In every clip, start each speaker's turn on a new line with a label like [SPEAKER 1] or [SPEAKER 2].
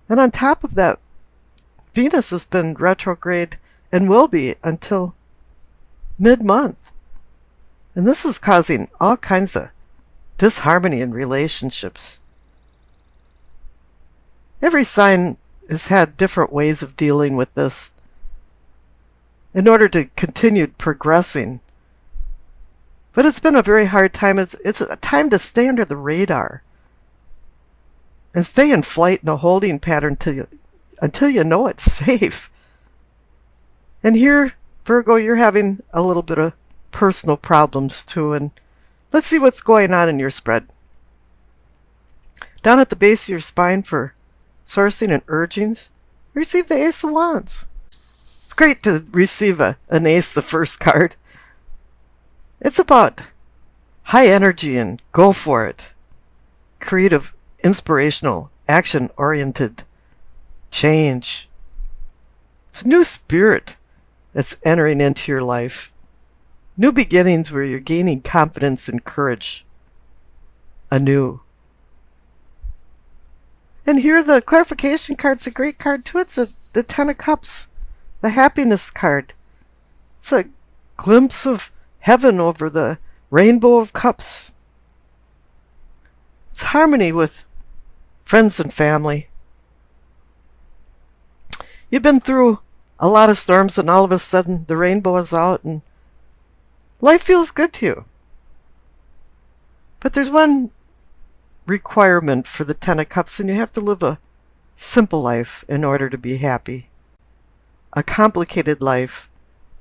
[SPEAKER 1] And on top of that, Venus has been retrograde and will be until mid-month. And this is causing all kinds of disharmony in relationships. Every sign has had different ways of dealing with this in order to continue progressing. But it's been a very hard time. It's a time to stay under the radar and stay in flight in a holding pattern until you know it's safe. And here, Virgo, you're having a little bit of personal problems too. And let's see what's going on in your spread. Down at the base of your spine for sourcing and urgings, receive the Ace of Wands. It's great to receive an ace, the first card. It's about high energy and go for it. Creative, inspirational, action-oriented change. It's a new spirit that's entering into your life. New beginnings where you're gaining confidence and courage anew. And here the clarification card's a great card too. It's the Ten of Cups, the happiness card. It's a glimpse of heaven over the rainbow of cups. It's harmony with friends and family. You've been through a lot of storms and all of a sudden the rainbow is out and life feels good to you. But there's one requirement for the Ten of Cups, and you have to live a simple life in order to be happy. A complicated life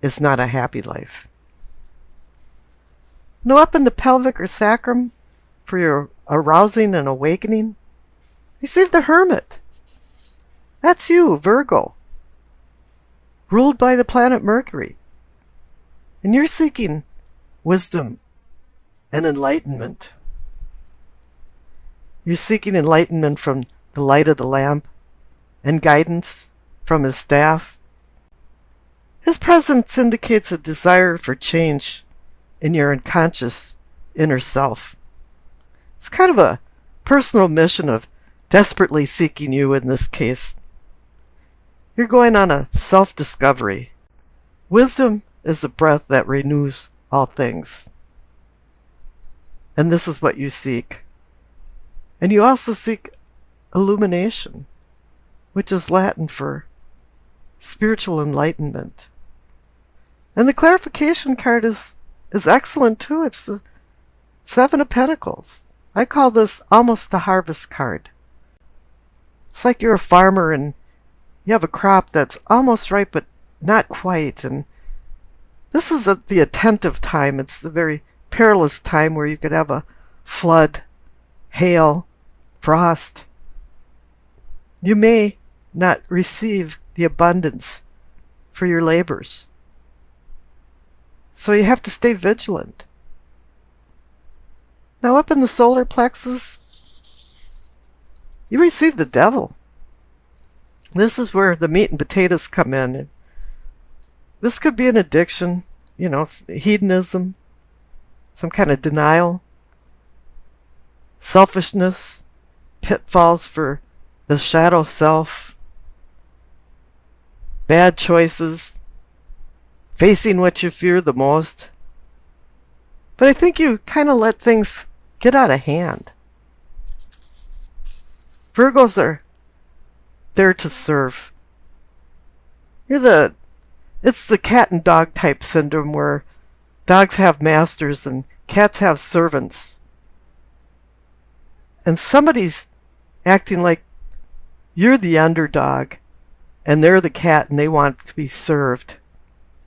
[SPEAKER 1] is not a happy life. Now up in the pelvic or sacrum for your arousing and awakening, receive the Hermit. That's you, Virgo, ruled by the planet Mercury. And you're seeking wisdom and enlightenment. You're seeking enlightenment from the light of the lamp and guidance from his staff. His presence indicates a desire for change in your unconscious inner self. It's kind of a personal mission of desperately seeking you in this case. You're going on a self-discovery. Wisdom is the breath that renews all things. And this is what you seek. And you also seek illumination, which is Latin for spiritual enlightenment. And the clarification card is excellent too. It's the Seven of Pentacles. I call this almost the harvest card. It's like you're a farmer and you have a crop that's almost ripe but not quite. And this is the attentive time. It's the very perilous time where you could have a flood, hail, frost. You may not receive the abundance for your labors. So you have to stay vigilant. Now up in the solar plexus, you receive the Devil. This is where the meat and potatoes come in. This could be an addiction, hedonism, some kind of denial, selfishness, pitfalls for the shadow self, bad choices, facing what you fear the most. But I think you kind of let things get out of hand. Virgos are there to serve. It's the cat and dog type syndrome where dogs have masters and cats have servants. And somebody's acting like you're the underdog and they're the cat and they want to be served.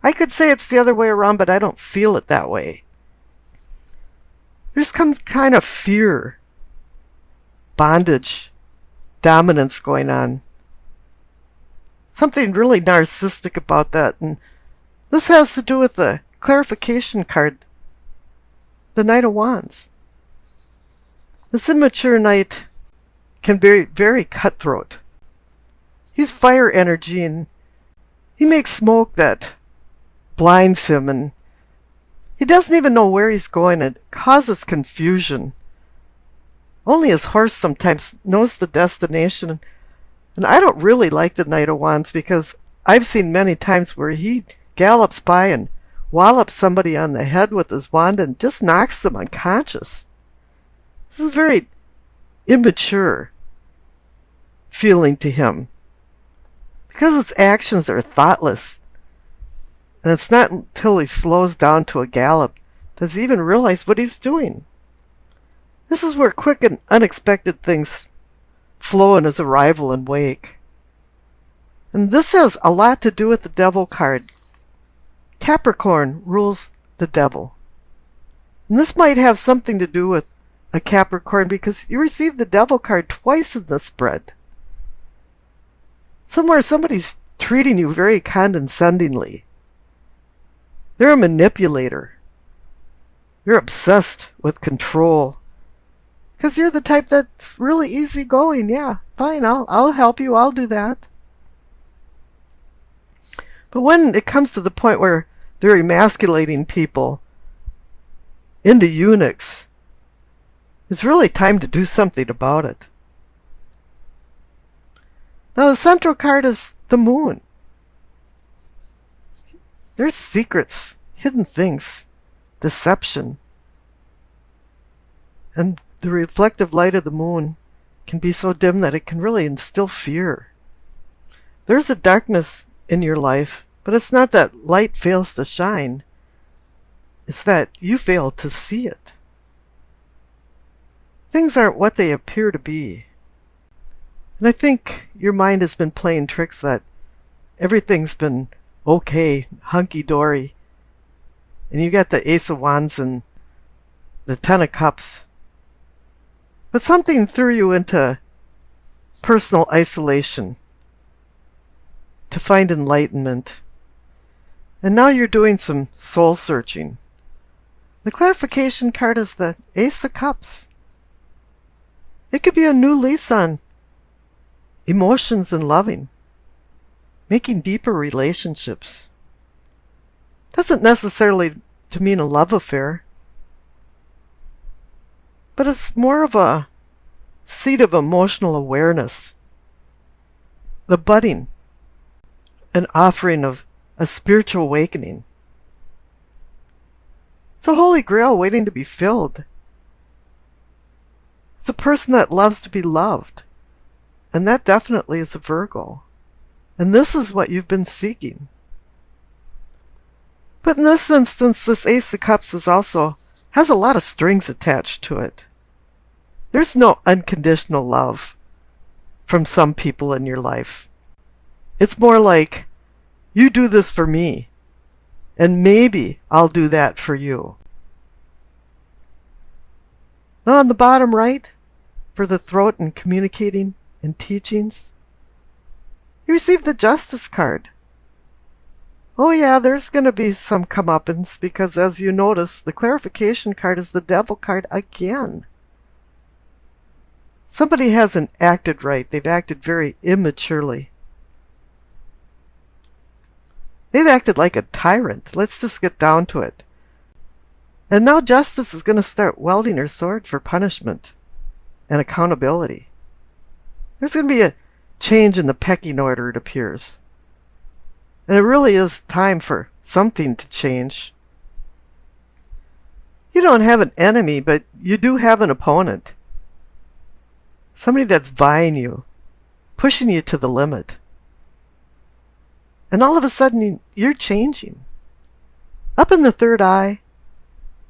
[SPEAKER 1] I could say it's the other way around, but I don't feel it that way. There's some kind of fear, bondage, dominance going on. Something really narcissistic about that. And this has to do with the clarification card, the Knight of Wands. This immature knight can be very cutthroat. He's fire energy and he makes smoke that blinds him and he doesn't even know where he's going. It causes confusion. Only his horse sometimes knows the destination. And I don't really like the Knight of Wands because I've seen many times where he gallops by and wallops somebody on the head with his wand and just knocks them unconscious. This is a very immature feeling to him because his actions are thoughtless. And it's not until he slows down to a gallop does he even realize what he's doing. This is where quick and unexpected things flow in his arrival and wake. And this has a lot to do with the Devil card. Capricorn rules the Devil. And this might have something to do with a Capricorn because you receive the Devil card twice in the spread. Somewhere somebody's treating you very condescendingly. They're a manipulator. You're obsessed with control. Because you're the type that's really easygoing. Yeah, fine, I'll help you, I'll do that. But when it comes to the point where they're emasculating people into eunuchs, it's really time to do something about it. Now the central card is the Moon. There's secrets, hidden things, deception. And the reflective light of the moon can be so dim that it can really instill fear. There's a darkness in your life, but it's not that light fails to shine. It's that you fail to see it. Things aren't what they appear to be. And I think your mind has been playing tricks that everything's been okay, hunky-dory. And you got the Ace of Wands and the Ten of Cups. But something threw you into personal isolation to find enlightenment. And now you're doing some soul searching. The clarification card is the Ace of Cups. It could be a new lease on emotions and loving, making deeper relationships. Doesn't necessarily to mean a love affair, but it's more of a seed of emotional awareness, the budding, an offering of a spiritual awakening. It's a holy grail waiting to be filled. It's a person that loves to be loved, and that definitely is a Virgo. And this is what you've been seeking. But in this instance, this Ace of Cups has a lot of strings attached to it. There's no unconditional love from some people in your life. It's more like, you do this for me, and maybe I'll do that for you. Now on the bottom right, for the throat and communicating and teachings, you receive the Justice card. Oh yeah, there's going to be some comeuppance because, as you notice, the clarification card is the Devil card again. Somebody hasn't acted right. They've acted very immaturely. They've acted like a tyrant. Let's just get down to it. And now Justice is going to start wielding her sword for punishment and accountability. There's going to be a change in the pecking order, it appears. And it really is time for something to change. You don't have an enemy, but you do have an opponent. Somebody that's vying you, pushing you to the limit. And all of a sudden, you're changing. Up in the third eye,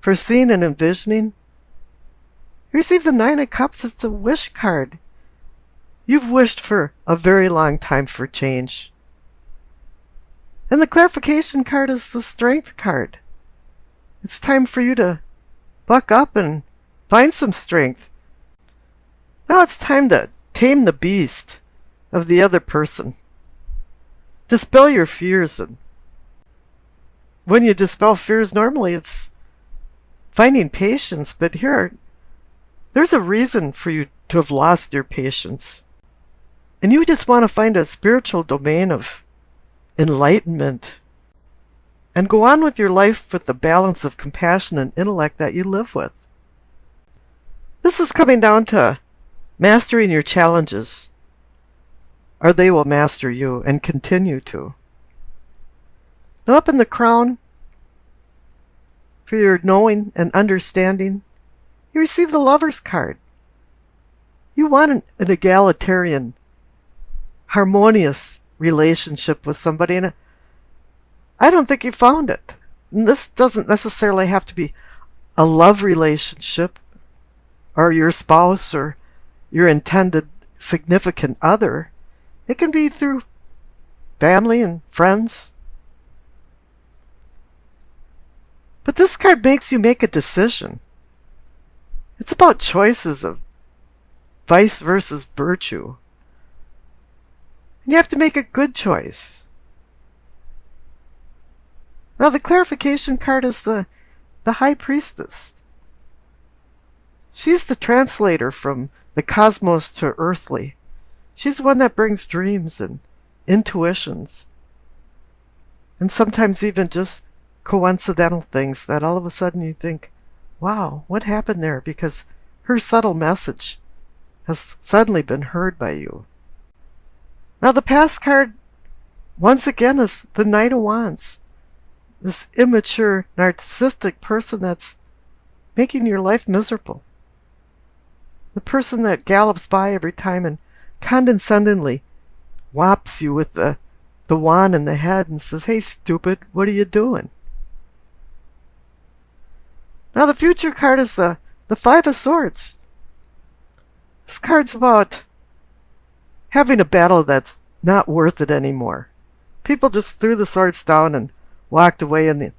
[SPEAKER 1] for seeing and envisioning, you receive the Nine of Cups. It's a wish card. You've wished for a very long time for change. And the clarification card is the Strength card. It's time for you to buck up and find some strength. Now it's time to tame the beast of the other person. Dispel your fears. And when you dispel fears, normally it's finding patience, but there's a reason for you to have lost your patience. And you just want to find a spiritual domain of enlightenment and go on with your life with the balance of compassion and intellect that you live with. This is coming down to mastering your challenges. or they will master you and continue to. Now up in the crown, for your knowing and understanding, you receive the Lover's card. You want an egalitarian, harmonious relationship with somebody, and I don't think you found it. And this doesn't necessarily have to be a love relationship or your spouse or your intended significant other. It can be through family and friends. But this card makes you make a decision. It's about choices of vice versus virtue. And you have to make a good choice. Now the clarification card is the High Priestess. She's the translator from the cosmos to earthly. She's the one that brings dreams and intuitions. And sometimes even just coincidental things that all of a sudden you think, wow, what happened there? Because her subtle message has suddenly been heard by you. Now the past card, once again, is the Knight of Wands. This immature, narcissistic person that's making your life miserable. The person that gallops by every time and condescendingly whops you with the wand in the head and says, hey, stupid, what are you doing? Now the future card is the Five of Swords. This card's about having a battle that's not worth it anymore. People just threw the swords down and walked away, and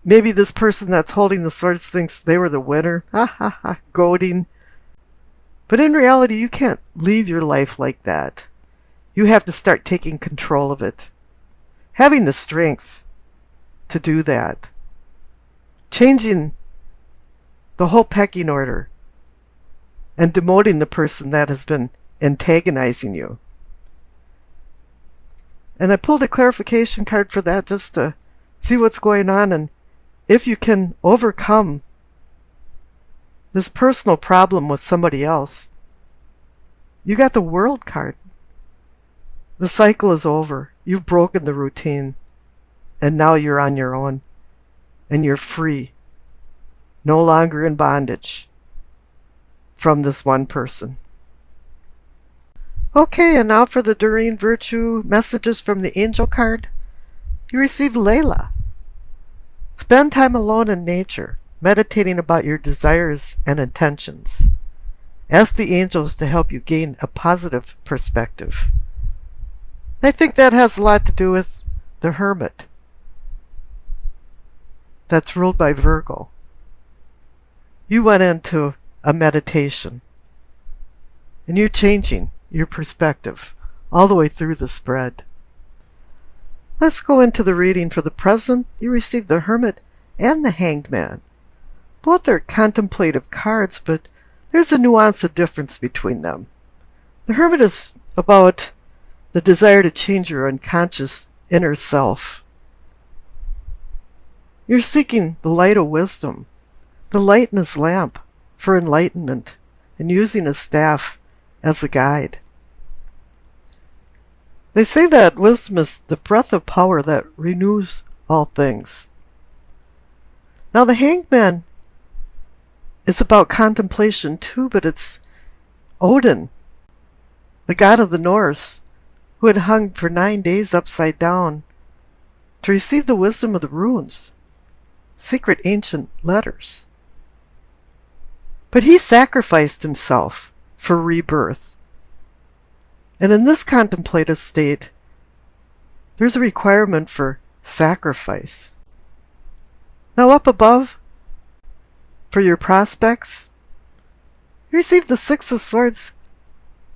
[SPEAKER 1] maybe this person that's holding the swords thinks they were the winner. Ha ha ha, goading. But in reality, you can't leave your life like that. You have to start taking control of it. Having the strength to do that. Changing the whole pecking order and demoting the person that has been antagonizing you. And I pulled a clarification card for that just to see what's going on and if you can overcome this personal problem with somebody else. You got the World card. The cycle is over. You've broken the routine. And now you're on your own. And you're free. No longer in bondage from this one person. Okay, and now for the Doreen Virtue messages from the Angel card. You receive Layla. Spend time alone in nature, meditating about your desires and intentions. Ask the angels to help you gain a positive perspective. And I think that has a lot to do with the Hermit. That's ruled by Virgo. You went into a meditation. And you're changing your perspective all the way through the spread. Let's go into the reading for the present. You receive the Hermit and the Hanged Man. Both are contemplative cards, but there's a nuance of difference between them. The Hermit is about the desire to change your unconscious inner self. You're seeking the light of wisdom, the light in his lamp for enlightenment, and using his staff as a guide. They say that wisdom is the breath of power that renews all things. Now the Hanged Man is about contemplation too, but it's Odin, the god of the Norse, who had hung for 9 days upside down to receive the wisdom of the runes, secret ancient letters. But he sacrificed himself for rebirth. And in this contemplative state, there's a requirement for sacrifice. Now up above, for your prospects, you receive the Six of Swords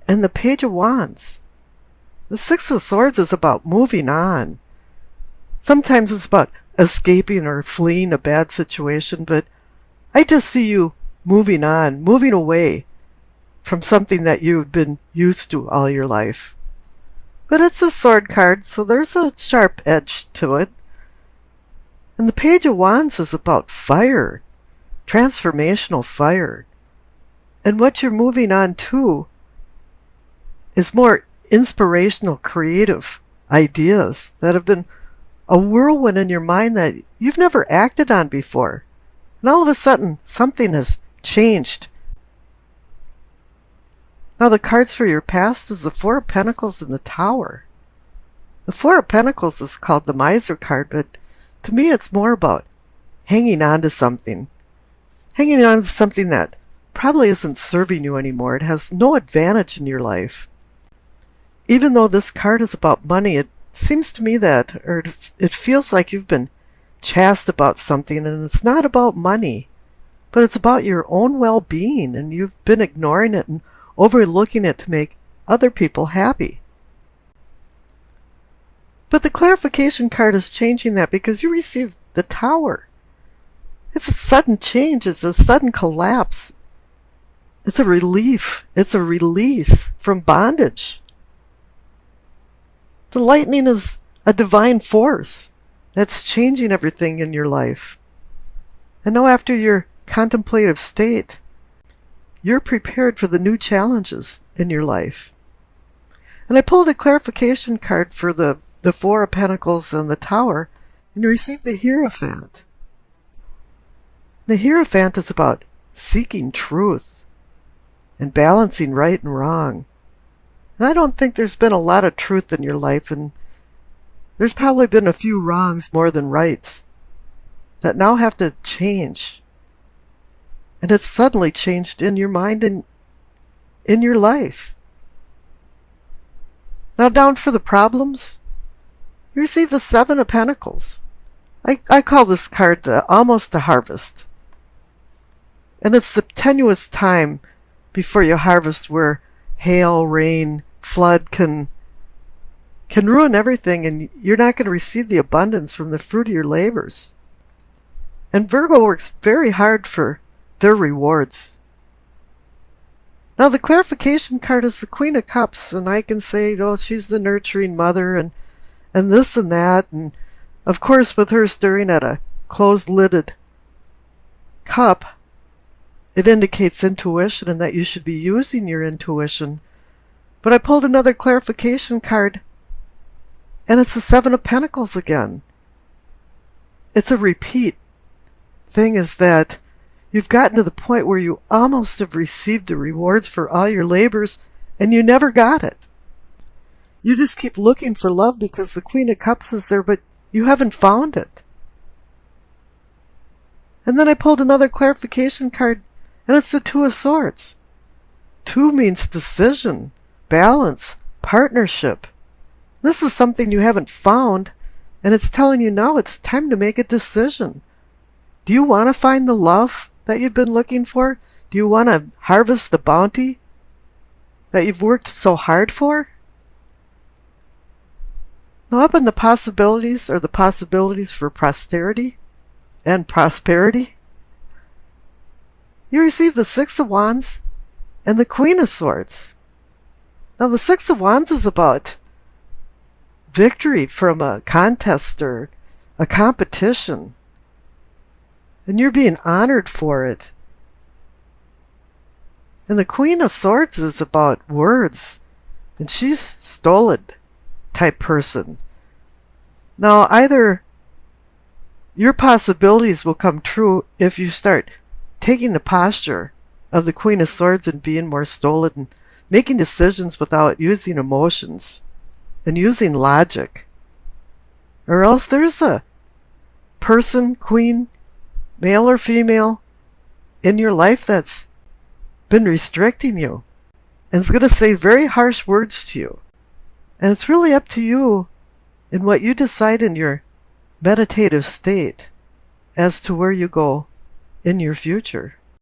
[SPEAKER 1] and the Page of Wands. The Six of Swords is about moving on. Sometimes it's about escaping or fleeing a bad situation, but I just see you moving on, moving away from something that you've been used to all your life. But it's a sword card, so there's a sharp edge to it. And the Page of Wands is about fire, transformational fire. And what you're moving on to is more inspirational, creative ideas that have been a whirlwind in your mind that you've never acted on before. And all of a sudden, something has changed. Now, the cards for your past is the Four of Pentacles and the Tower. The Four of Pentacles is called the Miser card, but to me it's more about hanging on to something. Hanging on to something that probably isn't serving you anymore. It has no advantage in your life. Even though this card is about money, it seems to me that, or it feels like you've been chaste about something, and it's not about money, but it's about your own well-being, and you've been ignoring it and overlooking it to make other people happy. But the clarification card is changing that because you received the Tower. It's a sudden change. It's a sudden collapse. It's a relief. It's a release from bondage. The lightning is a divine force that's changing everything in your life. And now after your contemplative state, you're prepared for the new challenges in your life. And I pulled a clarification card for the Four of Pentacles and the Tower, and you received the Hierophant. The Hierophant is about seeking truth and balancing right and wrong. And I don't think there's been a lot of truth in your life, and there's probably been a few wrongs more than rights that now have to change. And it's suddenly changed in your mind and in your life. Now down for the problems, you receive the Seven of Pentacles. I call this card almost a harvest. And it's the tenuous time before you harvest where hail, rain, flood can ruin everything, and you're not going to receive the abundance from the fruit of your labors. And Virgo works very hard for their rewards. Now the clarification card is the Queen of Cups, and I can say, oh, she's the nurturing mother, and this and that, and of course with her staring at a closed-lidded cup, it indicates intuition and that you should be using your intuition. But I pulled another clarification card, and it's the Seven of Pentacles again. It's a repeat. Thing is that you've gotten to the point where you almost have received the rewards for all your labors, and you never got it. You just keep looking for love because the Queen of Cups is there, but you haven't found it. And then I pulled another clarification card, and it's the Two of Swords. Two means decision, balance, partnership. This is something you haven't found, and it's telling you now it's time to make a decision. Do you want to find the love that you've been looking for? Do you want to harvest the bounty that you've worked so hard for? Now up in the possibilities are the possibilities for posterity and prosperity. You receive the Six of Wands and the Queen of Swords. Now the Six of Wands is about victory from a contest or a competition. And you're being honored for it. And the Queen of Swords is about words. And she's stolen type person. Now either your possibilities will come true if you start taking the posture of the Queen of Swords and being more stolid and making decisions without using emotions and using logic. Or else there's a person, queen, male or female, in your life that's been restricting you and is going to say very harsh words to you. And it's really up to you in what you decide in your meditative state as to where you go in your future.